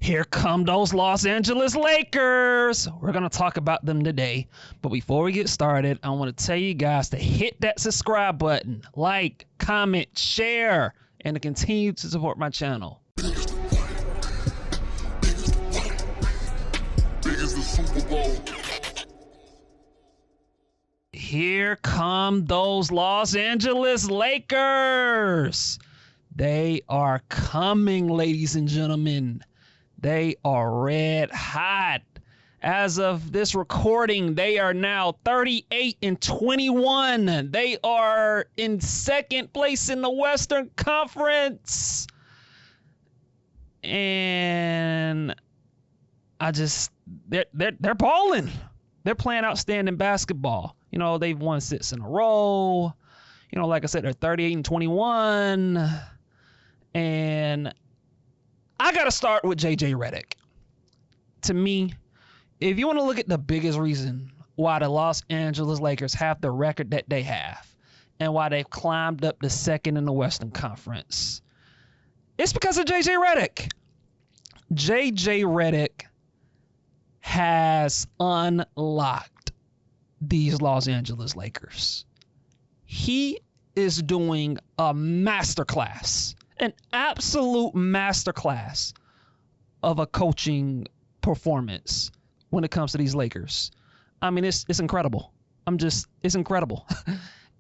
Here come those Los Angeles Lakers. We're going to talk about them today. But before we get started, I want to tell you guys to hit that subscribe button, like, comment, share, and to continue to support my channel. Here come those Los Angeles Lakers. They are coming, ladies and gentlemen. They are red hot. As of this recording, they are now 38-21. They are in second place in the Western Conference. And they're balling. They're playing outstanding basketball. You know, they've won 6 in a row. You know, like I said, they're 38-21. And I got to start with Redick. To me, if you want to look at the biggest reason why the Los Angeles Lakers have the record that they have and why they've climbed up to second in the Western Conference, it's because of Redick. Redick has unlocked these Los Angeles Lakers. He is doing a masterclass. An absolute masterclass of a coaching performance when it comes to these Lakers. I mean, it's incredible. It's incredible.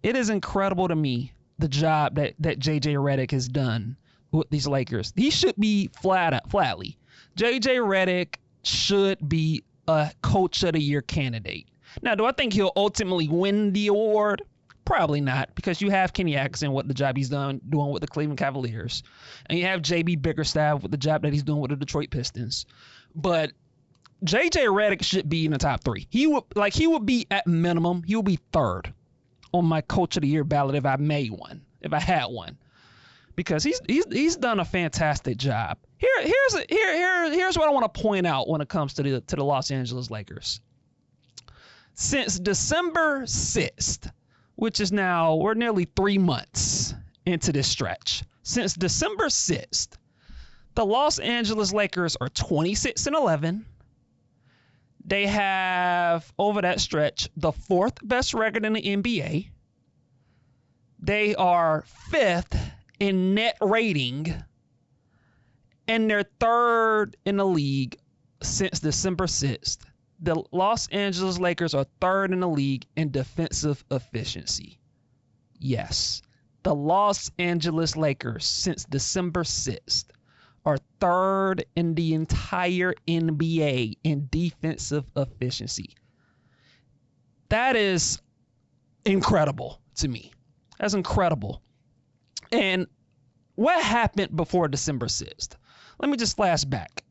It is incredible to me, the job that Redick has done with these Lakers. He should be flatly. Redick should be a Coach of the Year candidate. Now, do I think he'll ultimately win the award? Probably not, because you have Kenny Atkinson, what the job he's doing with the Cleveland Cavaliers, and you have JB Bickerstaff with the job that he's doing with the Detroit Pistons. But Redick should be in the top 3. He would be at minimum. He would be third on my Coach of the Year ballot if I had one, because he's done a fantastic job. Here's what I want to point out when it comes to the Los Angeles Lakers. Since December 6th. Which is now, we're nearly 3 months into this stretch. Since December 6th, the Los Angeles Lakers are 26-11. They have, over that stretch, the 4th best record in the NBA. They are 5th in net rating. And they're 3rd in the league since December 6th. The Los Angeles Lakers are 3rd in the league in defensive efficiency. Yes, the Los Angeles Lakers since December 6th are 3rd in the entire NBA in defensive efficiency. That is incredible to me. That's incredible. And what happened before December 6th? Let me just flash back,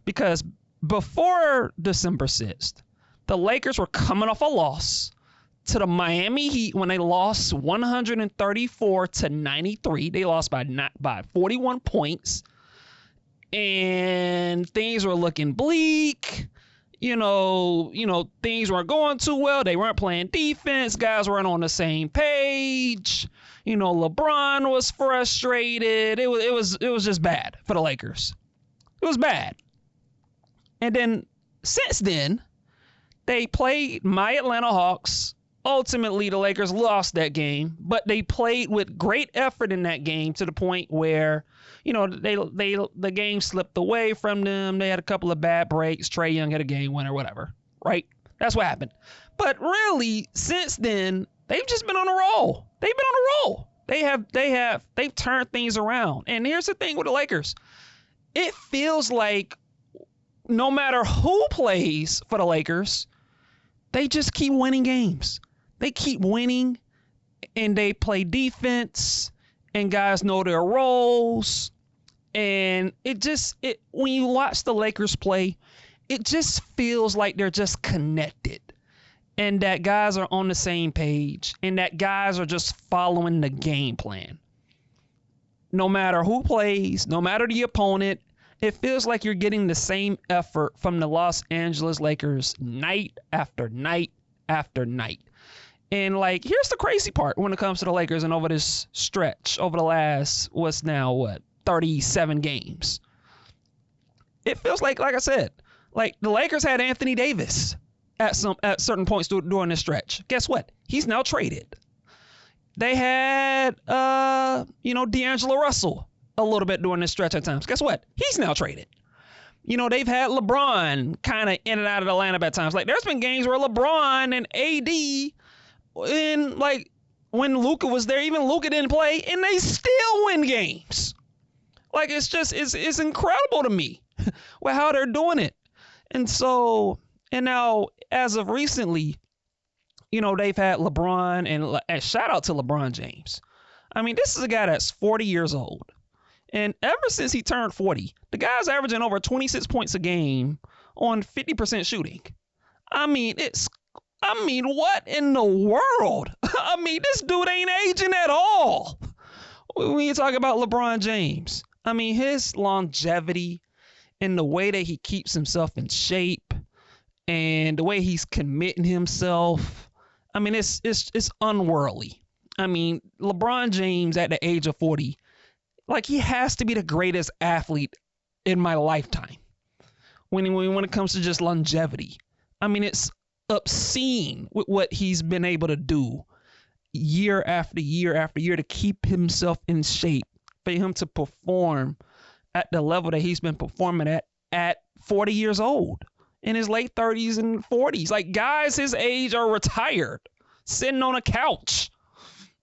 because before December 6th, the Lakers were coming off a loss to the Miami Heat when they lost 134-93. They lost by 41 points, and things were looking bleak. You know, things weren't going too well. They weren't playing defense. Guys weren't on the same page. You know, LeBron was frustrated. It was just bad for the Lakers. It was bad. And then, since then, they played my Atlanta Hawks. Ultimately, the Lakers lost that game, but they played with great effort in that game to the point where, you know, the game slipped away from them. They had a couple of bad breaks. Trae Young had a game winner, whatever, right? That's what happened. But really, since then, they've just been on a roll. They've been on a roll. They've turned things around. And here's the thing with the Lakers. It feels like no matter who plays for the Lakers, they just keep winning games. They keep winning, and they play defense, and guys know their roles. And when you watch the Lakers play, it just feels like they're just connected, and that guys are on the same page, and that guys are just following the game plan. No matter who plays, no matter the opponent, it feels like you're getting the same effort from the Los Angeles Lakers night after night after night. And like, here's the crazy part when it comes to the Lakers and over this stretch, over the last, 37 games. it feels like I said, like the Lakers had Anthony Davis at certain points during this stretch. Guess what? He's now traded. They had D'Angelo Russell a little bit during this stretch at times. Guess what? He's now traded. They've had LeBron kind of in and out of the lineup at times. Like there's been games where LeBron and AD when Luka was there, even Luka didn't play, and they still win games. Like it's incredible to me how they're doing it. And now as of recently, they've had LeBron and shout out to LeBron James. I mean, this is a guy that's 40 years old. And ever since he turned 40, the guy's averaging over 26 points a game on 50% shooting. I mean, what in the world? I mean, this dude ain't aging at all. When you talk about LeBron James, I mean, his longevity and the way that he keeps himself in shape and the way he's committing himself, I mean, it's unworldly. I mean, LeBron James at the age of 40, like he has to be the greatest athlete in my lifetime when it comes to just longevity. I mean, it's obscene with what he's been able to do year after year after year to keep himself in shape, for him to perform at the level that he's been performing at 40 years old, in his late 30s and 40s. Like guys his age are retired, sitting on a couch.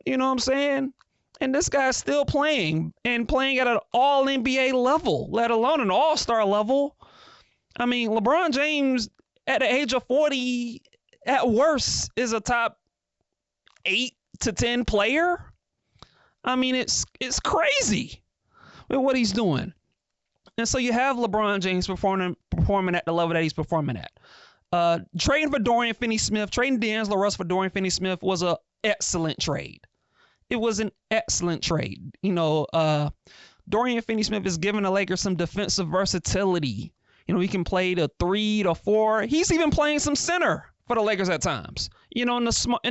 You know what I'm saying? And this guy's still playing and playing at an all NBA level, let alone an all-star level. I mean, LeBron James at the age of 40, at worst, is a top 8 to 10 player. I mean, it's crazy with what he's doing. And so you have LeBron James performing at the level that he's performing at. Trading for Dorian Finney-Smith, trading D'Angelo Russell for Dorian Finney-Smith was an excellent trade. It was an excellent trade. Dorian Finney-Smith is giving the Lakers some defensive versatility. He can play the 3 to 4. He's even playing some center for the Lakers at times. In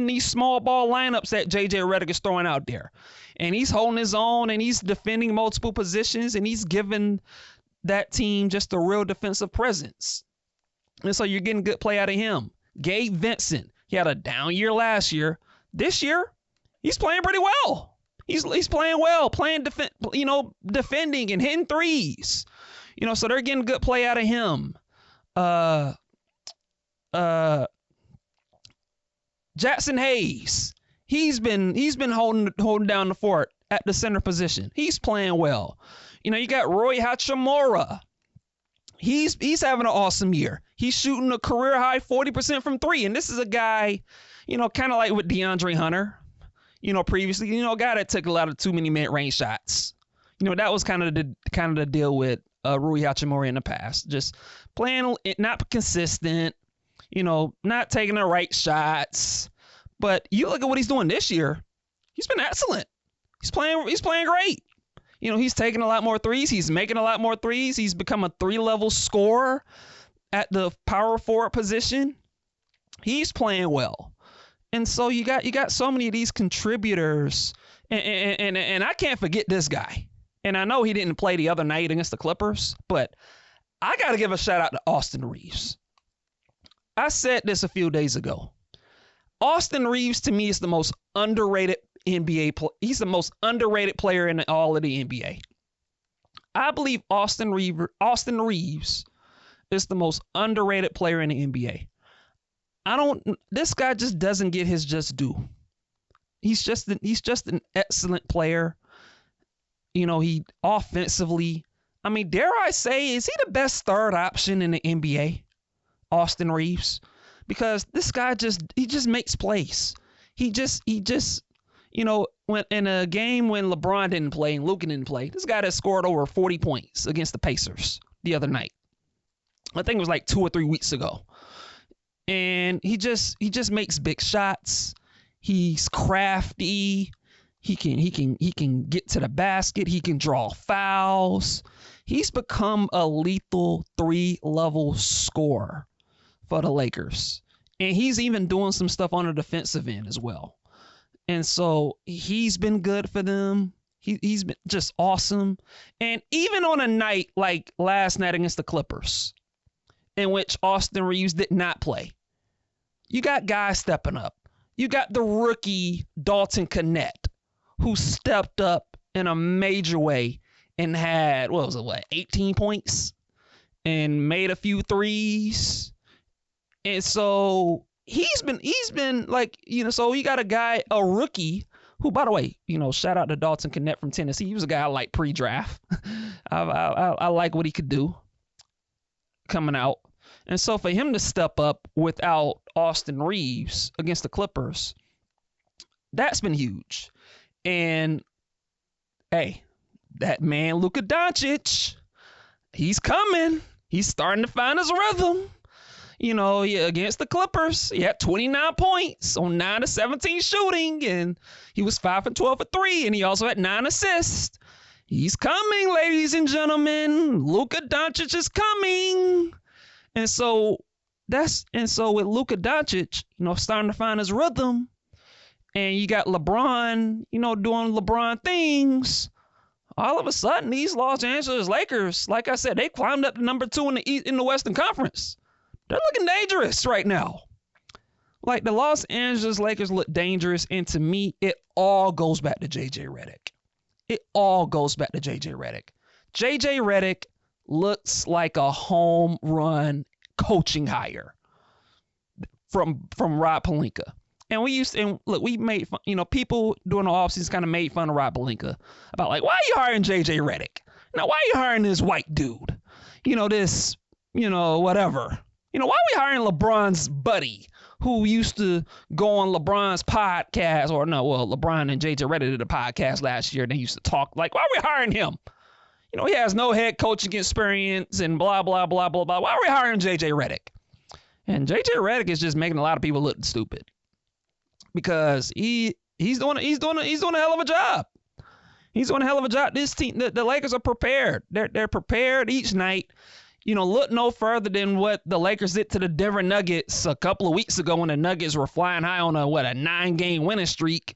these small ball lineups that JJ Redick is throwing out there. And he's holding his own and he's defending multiple positions and he's giving that team just a real defensive presence. And so you're getting good play out of him. Gabe Vincent, he had a down year last year. This year, he's playing pretty well. He's playing well, defending and hitting threes. So they're getting good play out of him. Jackson Hayes, he's been holding down the fort at the center position. He's playing well. You got Rui Hachimura. He's having an awesome year. He's shooting a career high 40% from 3, and this is a guy, kind of like with DeAndre Hunter. Previously, a guy that took a lot of too many mid-range shots. That was kind of the deal with Rui Hachimura in the past. Just playing not consistent, not taking the right shots. But you look at what he's doing this year. He's been excellent. He's playing great. He's taking a lot more threes. He's making a lot more threes. He's become a 3-level scorer at the power forward position. He's playing well. And so you got so many of these contributors, and I can't forget this guy. And I know he didn't play the other night against the Clippers, but I got to give a shout out to Austin Reeves. I said this a few days ago. Austin Reeves to me is the most underrated NBA player. He's the most underrated player in all of the NBA. I believe Austin Reeves is the most underrated player in the NBA. This guy just doesn't get his just due. He's just an excellent player. He offensively, I mean, dare I say, is he the best third option in the NBA? Austin Reeves, because this guy just makes plays. He just when in a game when LeBron didn't play and Luka didn't play, this guy that scored over 40 points against the Pacers the other night. I think it was like 2 or 3 weeks ago. And he just makes big shots. He's crafty. He can get to the basket. He can draw fouls. He's become a lethal 3-level scorer for the Lakers. And he's even doing some stuff on the defensive end as well. And so he's been good for them. He's been just awesome. And even on a night like last night against the Clippers, in which Austin Reeves did not play, you got guys stepping up. You got the rookie Dalton Connect, who stepped up in a major way and had, 18 points and made a few threes. And so he's been like, so you got a rookie who, by the way, shout out to Dalton Connect from Tennessee. He was a guy I like pre-draft. I like what he could do coming out. And so for him to step up without Austin Reeves against the Clippers, that's been huge. And, hey, that man Luka Doncic, he's coming. He's starting to find his rhythm. Against the Clippers, he had 29 points on 9 of 17 shooting, and he was 5 of 12 for 3, and he also had 9 assists. He's coming, ladies and gentlemen. Luka Doncic is coming. And so with Luka Doncic, starting to find his rhythm, and you got LeBron, doing LeBron things, all of a sudden these Los Angeles Lakers, like I said, they climbed up to number 2 in the Western Conference. They're looking dangerous right now. Like, the Los Angeles Lakers look dangerous, and to me, it all goes back to J.J. Redick. It all goes back to J.J. Redick. J.J. Redick looks like a home run coaching hire from Rob Pelinka. And we made fun, people during the offseason kind of made fun of Rob Pelinka about, like, why are you hiring J.J. Redick? Now, why are you hiring this white dude? Whatever. Why are we hiring LeBron's buddy who used to go on LeBron's podcast? LeBron and JJ Redick did a podcast last year, and they used to talk like, why are we hiring him? He has no head coaching experience and blah, blah, blah, blah, blah. Why are we hiring JJ Redick? And JJ Redick is just making a lot of people look stupid because he's doing a hell of a job. He's doing a hell of a job. This team, the Lakers are prepared. They're prepared each night. Look no further than what the Lakers did to the Denver Nuggets a couple of weeks ago when the Nuggets were flying high on a 9-game winning streak.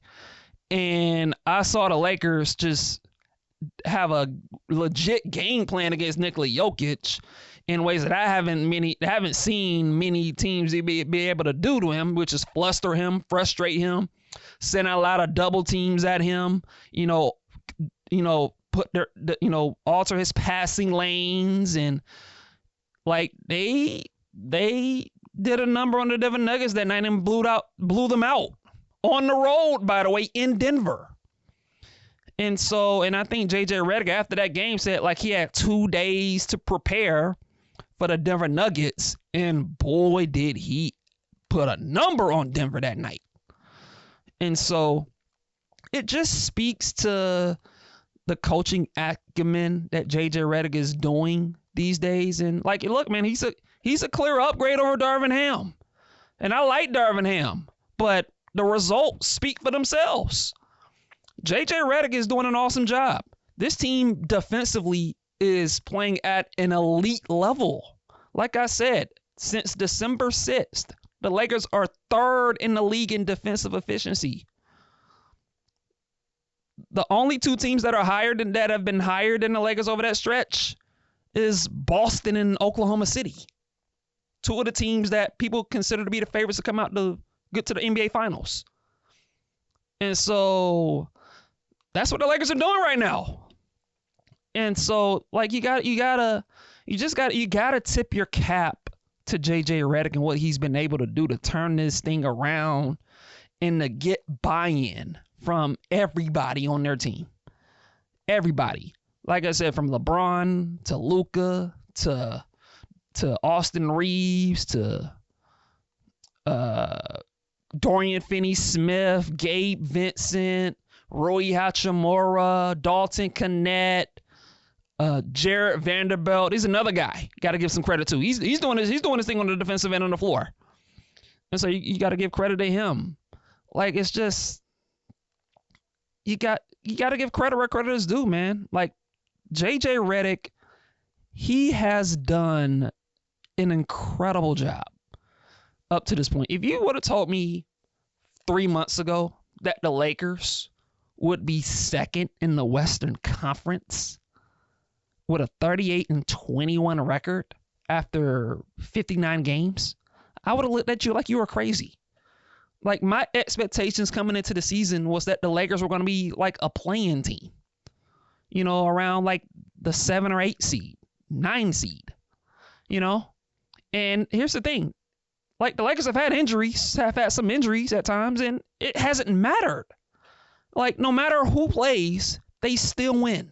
And I saw the Lakers just have a legit game plan against Nikola Jokic in ways that I haven't seen many teams be able to do to him, which is fluster him, frustrate him, send a lot of double teams at him, put alter his passing lanes, and like they did a number on the Denver Nuggets that night and blew them out on the road, by the way, in Denver. And I think JJ Redick after that game said like he had 2 days to prepare for the Denver Nuggets, and boy did he put a number on Denver that night. And so it just speaks to the coaching acumen that JJ Redick is doing these days. And like, look, man, he's a clear upgrade over Darvin Ham. And I like Darvin Ham, but the results speak for themselves. JJ Redick is doing an awesome job. This team defensively is playing at an elite level. Like I said, since December 6th, the Lakers are 3rd in the league in defensive efficiency. The only 2 teams that have been higher than the Lakers over that stretch is Boston and Oklahoma City. 2 of the teams that people consider to be the favorites to come out to get to the NBA Finals. And so that's what the Lakers are doing right now. And so like you gotta tip your cap to JJ Redick and what he's been able to do to turn this thing around and to get buy-in from everybody on their team. Everybody. Like I said, from LeBron to Luka to Austin Reeves to Dorian Finney-Smith, Gabe Vincent, Rui Hachimura, Dalton Connect, Jarred Vanderbilt. He's another guy. Got to give some credit to. He's doing his thing on the defensive end on the floor. And so you got to give credit to him. Like, it's just you got to give credit where credit is due, man. Like, JJ Redick, he has done an incredible job up to this point. If you would have told me 3 months ago that the Lakers would be second in the Western Conference with a 38-21 record after 59 games, I would have looked at you like you were crazy. Like, my expectations coming into the season was that the Lakers were going to be like a play-in team, you know, around like the 7 or 8 seed, 9 seed, you know. And here's the thing. Like, the Lakers have had some injuries at times, and it hasn't mattered. Like, no matter who plays, they still win.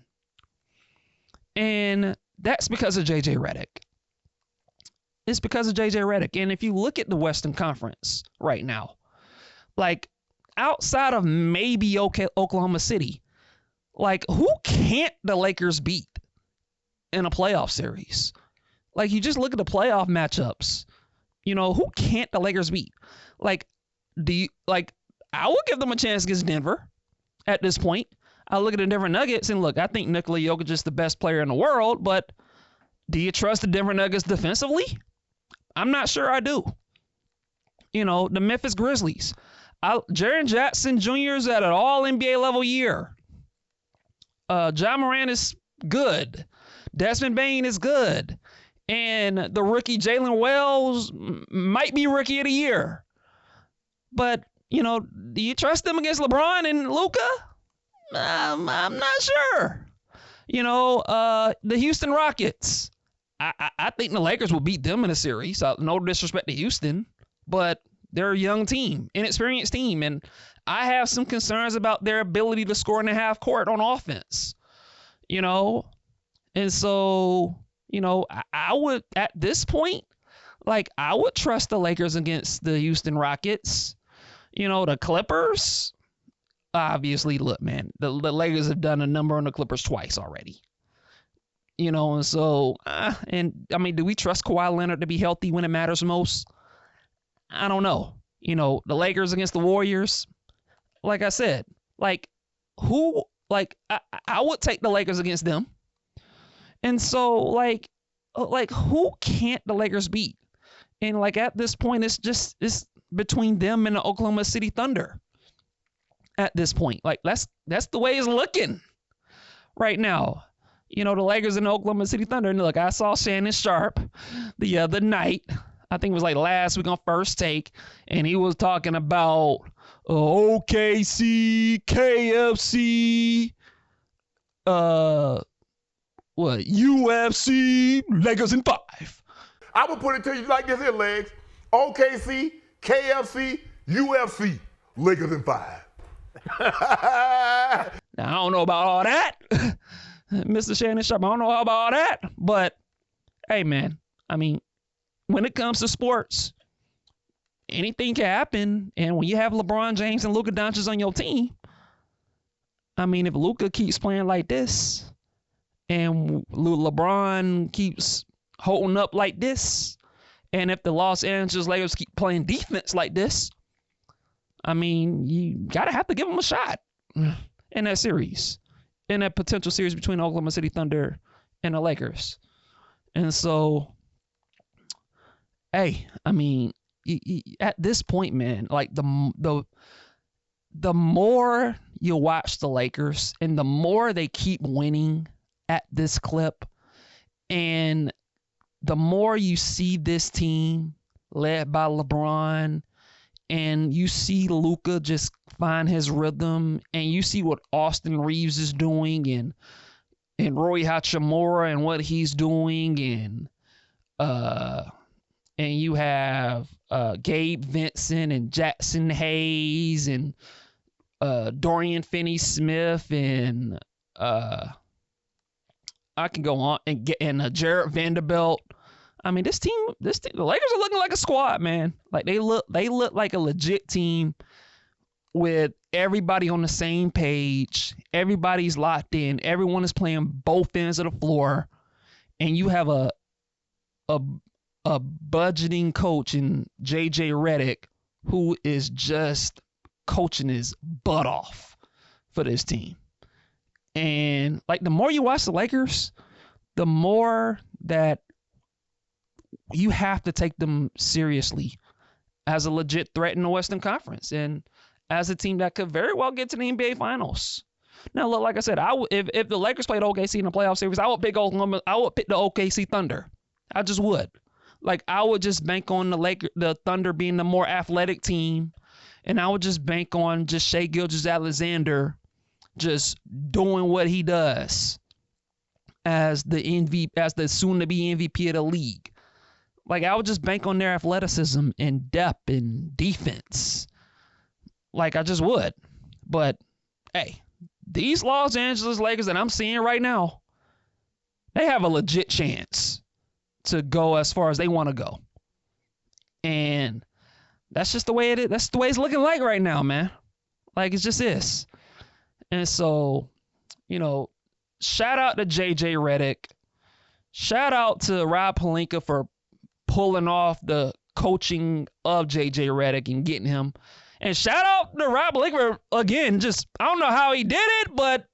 And that's because of J.J. Redick. It's because of J.J. Redick. And if you look at the Western Conference right now, like, outside of maybe Oklahoma City, like, who can't the Lakers beat in a playoff series? Like, you just look at the playoff matchups. You know, who can't the Lakers beat? Like, I would give them a chance against Denver at this point. I look at the Denver Nuggets and look, I think Nikola Jokic is the best player in the world, but do you trust the Denver Nuggets defensively? I'm not sure I do. You know, the Memphis Grizzlies. Jaren Jackson Jr. is at an all-NBA level year. Ja Morant is good. Desmond Bane is good. And the rookie Jalen Wells might be rookie of the year. But, you know, do you trust them against LeBron and Luka? I'm not sure. You know, the Houston Rockets. I think the Lakers will beat them in a series. No disrespect to Houston, but they're a young team, inexperienced team. And I have some concerns about their ability to score in the half court on offense. You know, and so, you know, I would, at this point, like, I would trust the Lakers against the Houston Rockets. You know, the Clippers, obviously, look, man, the Lakers have done a number on the Clippers twice already. You know, and so, and I mean, do we trust Kawhi Leonard to be healthy when it matters most? I don't know. You know, the Lakers against the Warriors, like I said, like, who, like, I would take the Lakers against them. And so, like who can't the Lakers beat? And, like, at this point, it's between them and the Oklahoma City Thunder at this point. Like, that's the way it's looking right now. You know, the Lakers and the Oklahoma City Thunder. And look, I saw Shannon Sharp the other night. I think it was like last week on First Take. And he was talking about OKC, KFC, UFC, Lakers in 5. I would put it to you like this here, Legs. OKC, KFC, UFC, Lakers in 5. Now, I don't know about all that, Mr. Shannon Sharp. I don't know about all that. But, hey, man, I mean, when it comes to sports, anything can happen. And when you have LeBron James and Luka Doncic on your team, I mean, if Luka keeps playing like this and LeBron keeps holding up like this, and if the Los Angeles Lakers keep playing defense like this, I mean, you got to have to give them a shot in that series, in that potential series between Oklahoma City Thunder and the Lakers. And so, hey, I mean, at this point, man, like the more you watch the Lakers and the more they keep winning at this clip, and the more you see this team led by LeBron, and you see Luka just find his rhythm, and you see what Austin Reeves is doing, and Rui Hachimura and what he's doing, and you have Gabe Vincent and Jackson Hayes and Dorian Finney-Smith, and I can go on, and Jarrett Vanderbilt. I mean, this team, the Lakers are looking like a squad, man. Like, they look like a legit team with everybody on the same page. Everybody's locked in. Everyone is playing both ends of the floor, and you have a budgeting coach in J.J. Redick, who is just coaching his butt off for this team. And, like, the more you watch the Lakers, the more that you have to take them seriously as a legit threat in the Western Conference. And as a team that could very well get to the NBA Finals. Now, look, like I said, if the Lakers played OKC in the playoff series, I would pick the OKC Thunder. I just would. Like, I would just bank on the Thunder being the more athletic team, and I would just bank on just Shai Gilgeous-Alexander just doing what he does as the soon-to-be MVP of the league. Like, I would just bank on their athleticism and depth and defense. Like, I just would. But, hey, these Los Angeles Lakers that I'm seeing right now, they have a legit chance to go as far as they want to go. And that's just the way it is. That's the way it's looking like right now, man. Like, it just is. And so, shout out to JJ Redick. Shout out to Rob Pelinka for pulling off the coaching of JJ Redick and getting him. And shout out to Rob Pelinka for, again, I don't know how he did it, but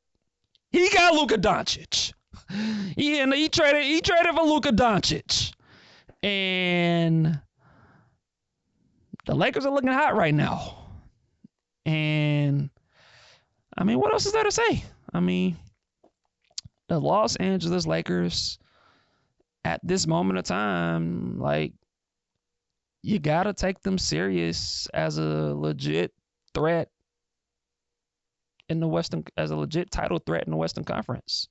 he got Luka Doncic. He traded for Luka Doncic. And the Lakers are looking hot right now. And I mean, what else is there to say? I mean, the Los Angeles Lakers at this moment of time, like, you got to take them serious as a legit threat as a legit title threat in the Western Conference.